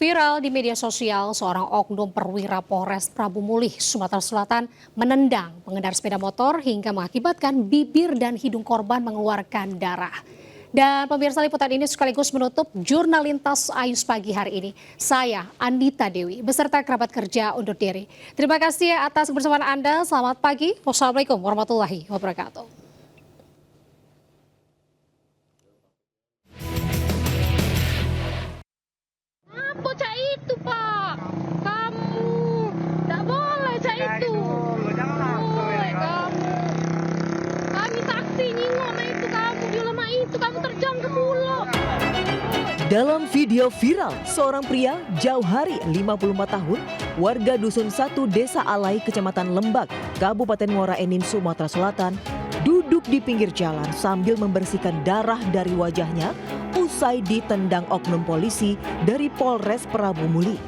Viral di media sosial, seorang oknum perwira Polres Prabu Mulih, Sumatera Selatan menendang pengendara sepeda motor hingga mengakibatkan bibir dan hidung korban mengeluarkan darah. Dan pemirsa, liputan ini sekaligus menutup Jurnalintas Ayus pagi hari ini. Saya Andita Dewi beserta kerabat kerja undur diri. Terima kasih atas kebersamaan Anda. Selamat pagi. Wassalamualaikum warahmatullahi wabarakatuh. Apa cak itu, Pak? Kamu tak boleh cak itu. Boleh kamu. Kami saksi nyingok na itu kamu di lemah itu kamu terjang ke pulau. Dalam video viral, seorang pria jauh hari 54 tahun, warga Dusun 1 Desa Alai, Kecamatan Lembag, Kabupaten Muara Enim, Sumatera Selatan, duduk di pinggir jalan sambil membersihkan darah dari wajahnya usai ditendang oknum polisi dari Polres Prabu Mulih.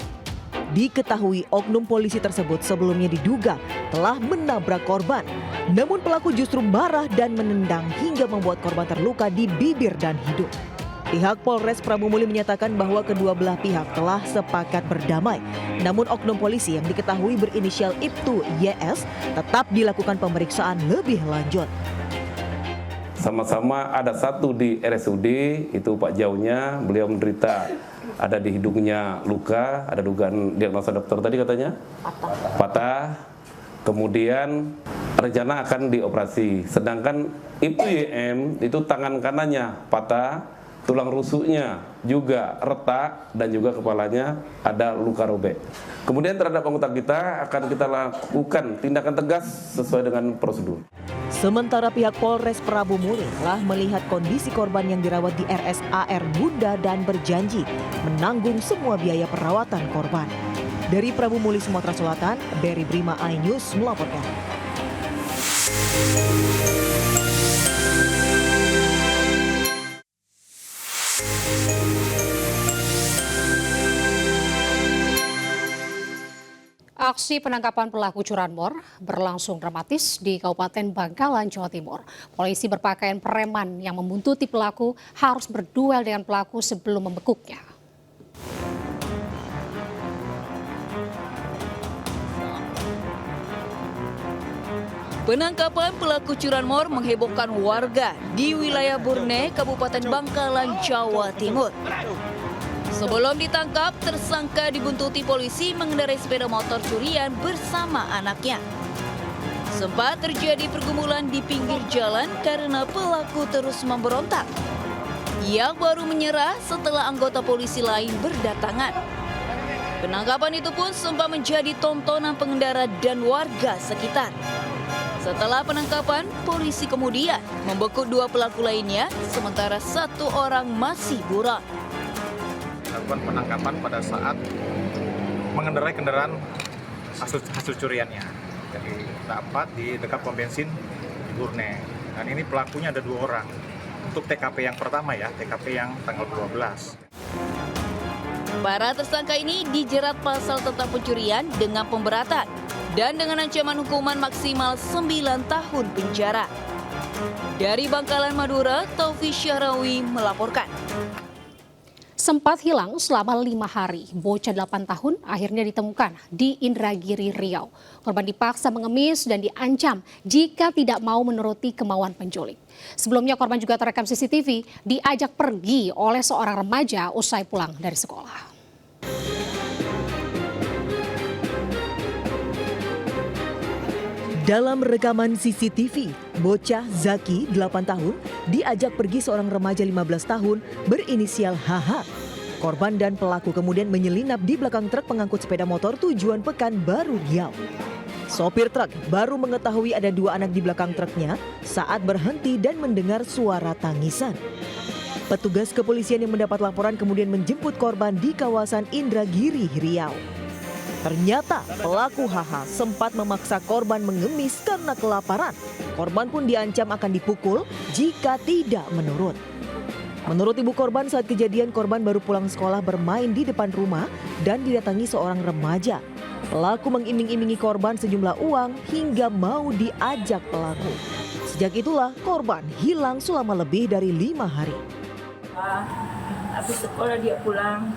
Diketahui oknum polisi tersebut sebelumnya diduga telah menabrak korban, namun pelaku justru marah dan menendang hingga membuat korban terluka di bibir dan hidung. Pihak Polres Prabu Mulih menyatakan bahwa kedua belah pihak telah sepakat berdamai. Namun oknum polisi yang diketahui berinisial Ibtu YS tetap dilakukan pemeriksaan lebih lanjut. Sama-sama ada satu di RSUD, itu Pak Jauhnya, beliau menderita ada di hidungnya luka, ada dugaan diagnosa dokter tadi katanya patah. Kemudian rencana akan dioperasi. Sedangkan Ibtu YM itu tangan kanannya patah, tulang rusuknya juga retak dan juga kepalanya ada luka robek. Kemudian terhadap anggota kita akan kita lakukan tindakan tegas sesuai dengan prosedur. Sementara pihak Polres Prabu Mulih telah melihat kondisi korban yang dirawat di RSAR Bunda dan berjanji menanggung semua biaya perawatan korban. Dari Prabu Mulih, Sumatera Selatan, Berry Brima, iNews melaporkan. Aksi penangkapan pelaku curanmor berlangsung dramatis di Kabupaten Bangkalan, Jawa Timur. Polisi berpakaian preman yang membuntuti pelaku harus berduel dengan pelaku sebelum membekuknya. Penangkapan pelaku curanmor menghebohkan warga di wilayah Burne, Kabupaten Bangkalan, Jawa Timur. Sebelum ditangkap, tersangka dibuntuti polisi mengendarai sepeda motor curian bersama anaknya. Sempat terjadi pergumulan di pinggir jalan karena pelaku terus memberontak. Ia baru menyerah setelah anggota polisi lain berdatangan. Penangkapan itu pun sempat menjadi tontonan pengendara dan warga sekitar. Setelah penangkapan, polisi kemudian membekuk dua pelaku lainnya, sementara satu orang masih buron. Lakukan penangkapan pada saat mengendarai kendaraan hasil curiannya. Jadi dapat di dekat pom bensin di Burne. Dan ini pelakunya ada dua orang. Untuk TKP yang pertama ya, TKP yang tanggal 12. Para tersangka ini dijerat pasal tentang pencurian dengan pemberatan dan dengan ancaman hukuman maksimal 9 tahun penjara. Dari Bangkalan, Madura, Taufiq Syahrawi melaporkan. Sempat hilang selama 5 hari, bocah 8 tahun akhirnya ditemukan di Indragiri, Riau. Korban dipaksa mengemis dan diancam jika tidak mau menuruti kemauan penculik. Sebelumnya korban juga terekam CCTV diajak pergi oleh seorang remaja usai pulang dari sekolah. Dalam rekaman CCTV, bocah Zaki, 8 tahun, diajak pergi seorang remaja 15 tahun berinisial HH. Korban dan pelaku kemudian menyelinap di belakang truk pengangkut sepeda motor tujuan Pekanbaru, Riau. Sopir truk baru mengetahui ada dua anak di belakang truknya saat berhenti dan mendengar suara tangisan. Petugas kepolisian yang mendapat laporan kemudian menjemput korban di kawasan Indragiri, Riau. Ternyata pelaku HH sempat memaksa korban mengemis karena kelaparan. Korban pun diancam akan dipukul jika tidak menurut. Menurut ibu korban, saat kejadian korban baru pulang sekolah bermain di depan rumah dan didatangi seorang remaja. Pelaku mengiming-imingi korban sejumlah uang hingga mau diajak pelaku. Sejak itulah korban hilang selama lebih dari 5 hari. Habis sekolah dia pulang,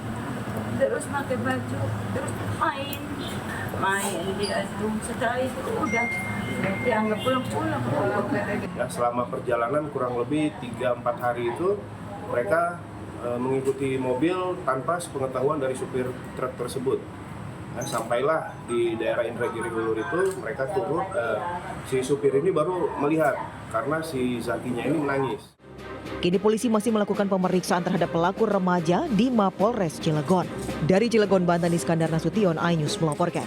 terus pakai baju, terus main dia tuh. Setelah itu udah dianggap pulang-pulang. Ya, selama perjalanan kurang lebih 3-4 hari itu mereka mengikuti mobil tanpa sepengetahuan dari supir truk tersebut. Nah, sampailah di daerah Indragiri Hulur itu mereka turun, si supir ini baru melihat karena si Zakinya ini menangis. Kini polisi masih melakukan pemeriksaan terhadap pelaku remaja di Mapolres Cilegon. Dari Cilegon, Banten, Iskandar Nasution, iNews melaporkan.